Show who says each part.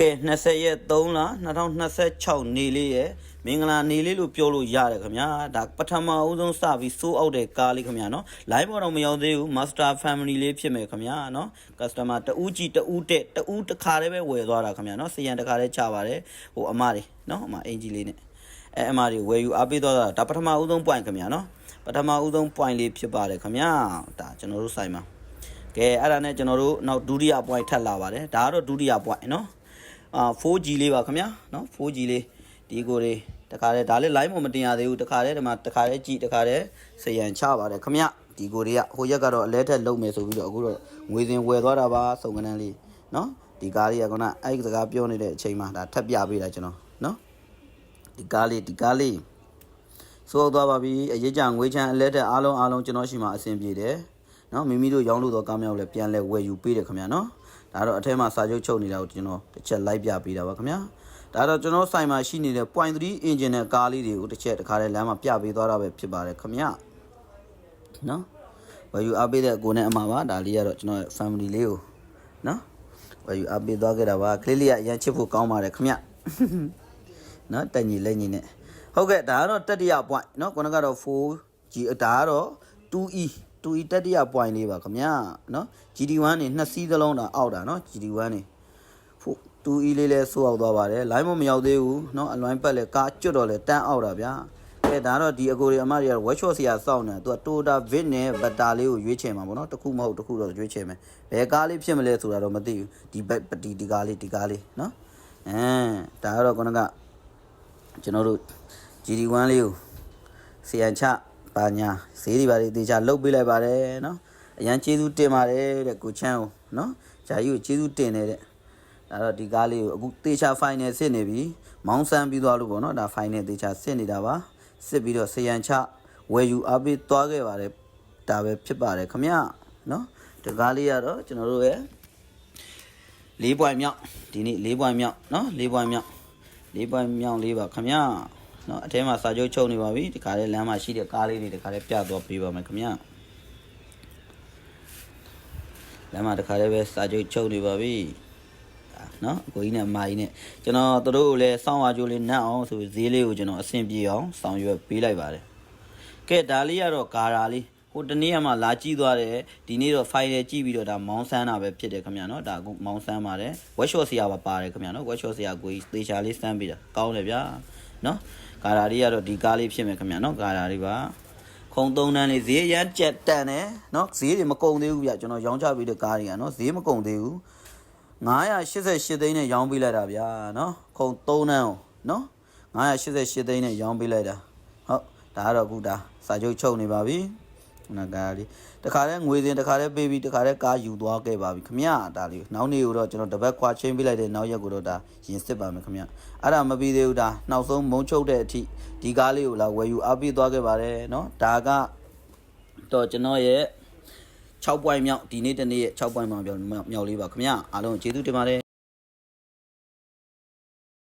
Speaker 1: ကဲ20ရက်3လ2026နေလေးရဲ့မင်္ဂလာနေလေးလို့ပြောလို့ရတယ်ခင်ဗျာဒါပထမအဦးဆုံးစပြီးစိုးအောက်တဲ့ကားလေးခင်ဗျာနော် live ပေါ်တော့မရောက်သေးဘူး master family လေးဖြစ်မယ်ခင်ဗျာနော် customer တဦးကြည့်တဦးတက်တဦးတစ်ခါတည်းပဲဝယ်သွားတာခင်ဗျာနော်စီရန်တစ်ခါတည်းချပါတယ်ဟိုအမတွေနော်အမအင်ဂျီလေးနဲ့အမတွေဝယ်ယူအားပေးသွားတာဒါပထမဦးဆုံး point ခင်ဗျာနော်ပထမဦးဆုံး point လေးဖြစ်ပါတယ်ခင်ဗျာဒါကျွန်တော်တို့ဆိုင်မှာကဲအဲ့ဒါနဲ့ကျွန်တော်တို့နောက်ဒုတိယ point ထပ်လာပါတယ်ဒါကတော့ဒုတိယ point နော်4G လေးပါခင်ဗျာနော် 4G လေးဒီကိုလေးတခါတည်းဒါလေး line မတင်ရသေးဘူးတခါတည်းဒီမှာတခါတည်းကြည့်တခါတည်းစရန်ချပါတယ်ခင်ဗျာဒီကိုတွေကဟိုရက်ကတော့အလဲထက်လုံးမယ်ဆိုပြီးတော့အခုတော့ငွေစဉ်ဝယ်သွားတာပါစုံကနန်းလေးနော်ဒီကားလေးကခုနအဲ့ဒီစကားပြောနေတဲ့အချိန်မှာဒါထပ်ပြပေးတာကျွန်တော်နော်ဒီကားလေးစိုးသွားပါပြီအရေးကြငွေချမ်းအလဲထက်အားလုံးကျွန်တော်ရှိမှအဆင်ပြေတယ်နော်မိမိတို့ရောင်းလို့တော့ကားမြောက်လဲပြန်လဲဝယ်ယူပေးတယ်ခင်ဗျာနော်ဒါတော့အထက်မှာစာချုပ်ချုပ်နေတာကိုကျွန်တော်တစ်ချက်လိုက်ပြပေးတာပါခင်ဗျာဒါတော့ကျွန်တော်ဆိုင်မှာရှိနေတဲ့ .3 engine နဲ့ကားလေးတွေကိုတစ်ချက်တစ်ခါတည်းလမ်းမှာပြပေးသွားတာပဲဖြစ်ပါတယ်ခင်ဗျာနော်ဝယ်ယူအားပေးတဲ့ကိုနဲ့အမှာပါဒါလေးကတော့ကျွန်တော်ရဲ့ family လေးကိုနော်ဝယ်ယူအားပေးသွားခဲ့တာပါကလေးလေးကအရင်ချစ်ဖို့ကောင်းပါတယ်ခင်ဗျာနော်တက်ညီလက်ညီနဲ့ဟုတ်ကဲ့ဒါကတော့တတိယ point နော်ခုနကတော့ 4G ဒါကတော့ 2E တတိယ point လေးပါခင်ဗျာနော် GD1 နေနှစ်စီးသလုံးတာအောက်တာနော် GD1 နေ 2E လေးလဲဆိုးအောက်သွားပါတယ် line မရောက်သေးဘူးနော်အလွိုင်းပတ်လဲကားကျွတ်တော့လဲတန်းအောက်တာဗျာကဲဒါတော့ဒီအကိုတွေအမတွေကတော့ workshop ဆရာစောင့်နေသူက Toyota Vic နဲ့ Bata လေးကိုရွေးချယ်မှာပေါ့နော်တစ်ခုမဟုတ်တစ်ခုတော့ရွေးချယ်မယ်ဘယ်ကားလေးဖြစ်မလဲဆိုတာတော့မသိဘူးဒီကားလေးနော်ဒါကတော့ခုနကကျွန်တော်တို့ GD1 လေးကိုဆရာချပါညာဈေးတွေပါတေချာလုတ်ပေးလိုက်ပါတယ်နော်အရန်ကျေးဇူးတင်ပါတယ်တဲ့ကိုချမ်းကိုနော်ဂျာကြီးကိုကျေးဇူးတင်နေတဲ့ဒါတော့ဒီကားလေးကိုအခုတေချာ final စစ်နေပြီမောင်းဆန်းပြီးသွားလို့ပေါ့နော်ဒါ final တေချာစစ်နေတာပါစစ်ပြီးတော့ဆရန်ချဝယ်ယူအားပေးသွားခဲ့ပါတယ်ဒါပဲဖြစ်ပါတယ်ခမရနော်ဒီကားလေးကတော့ကျွန်တော်တို့ရဲ့4 point မြောက်ဒီနေ့4 point မြောက်နော်4 point မြောက်လေးပါခမရနော်အထဲမှာစာချုပ်ချုပ်နေပါပြီဒီခါလေးလမ်းမှာရှိတဲ့ကားလေးတွေဒီခါလေးပြသွားပေးပါမယ်ခင်ဗျာလမ်းမှာဒီခါလေးပဲစာချုပ်ချုပ်နေပါပြီနော်အကိုကြီးနဲ့အမကြီးနဲ့ကျွန်တော်တို့ကိုလည်းစောင်းဝါကြိုးလေးနတ်အောင်ဆိုဈေးလေးကိုကျွန်တော်အဆင်ပြေအောင်ဆောင်ရွက်ပေးလိုက်ပါတယ်ကဲဒါလေးကတော့ဂါရာလေးဟိုတနေ့ကမှလာကြည့်သွားတယ်ဒီနေ့တော့ file ကြည့်ပြီးတော့ဒါမောင်းဆန်းတာပဲဖြစ်တယ်ခင်ဗျာနော်ဒါအခုမောင်းဆန်းပါတယ် workshop ဆရာပါပါတယ်ခင်ဗျာနော် workshop ဆရာကိုကြီးသေချာလေးစမ်းပေးတာကောင်းတယ်ဗျာနော်ဂါရာလေးကတော့ဒီကားလေးဖြစ်မယ်ခင်ဗျာနော်ဂါရာလေးပါခုံ3တန်းလေးဈေးရမ်းကြက်တန်တယ်နော်ဈေးတွေမကုန်သေးဘူးဗျကျွန်တော်ရောင်းချပေးတဲ့ကားတွေကနော်ဈေးမကုန်သေးဘူး988သိန်းနဲ့ရောင်းပေးလိုက်တာဗျာနော်ခုံ3တန်းကိုနော်988သိန်းနဲ့ရောင်းပေးလိုက်တာဟုတ်ဒါကတော့အခုဒါစာချုပ်ချုပ်နေပါပြီခုနကားလေးတခါတည်းငွေစဉ်တခါတည်းပေးပြီးတခါတည်းကားယူသွားခဲ့ပါပြီခမရဒါလေးနောက်နေ့ကိုတော့ကျွန်တော်တပတ်ခွာချင်းပေးလိုက်တဲ့နောက်ရက်ကိုတော့ဒါရင်စစ်ပါမယ်ခမရအဲ့ဒါမပြီးသေးဘူးဒါနောက်ဆုံးမုံချုပ်တဲ့အထိဒီကားလေးကိုလာဝယ်ယူအားပေးသွားခဲ့ပါတယ်နော်ဒါကတော့ကျွန်တော်ရဲ့6 point မြောက်ဒီနေ့တနေ့ရဲ့6 point မြောက်လေးပါခင်ဗျာအားလုံးကျေးဇူးတင်ပါတယ်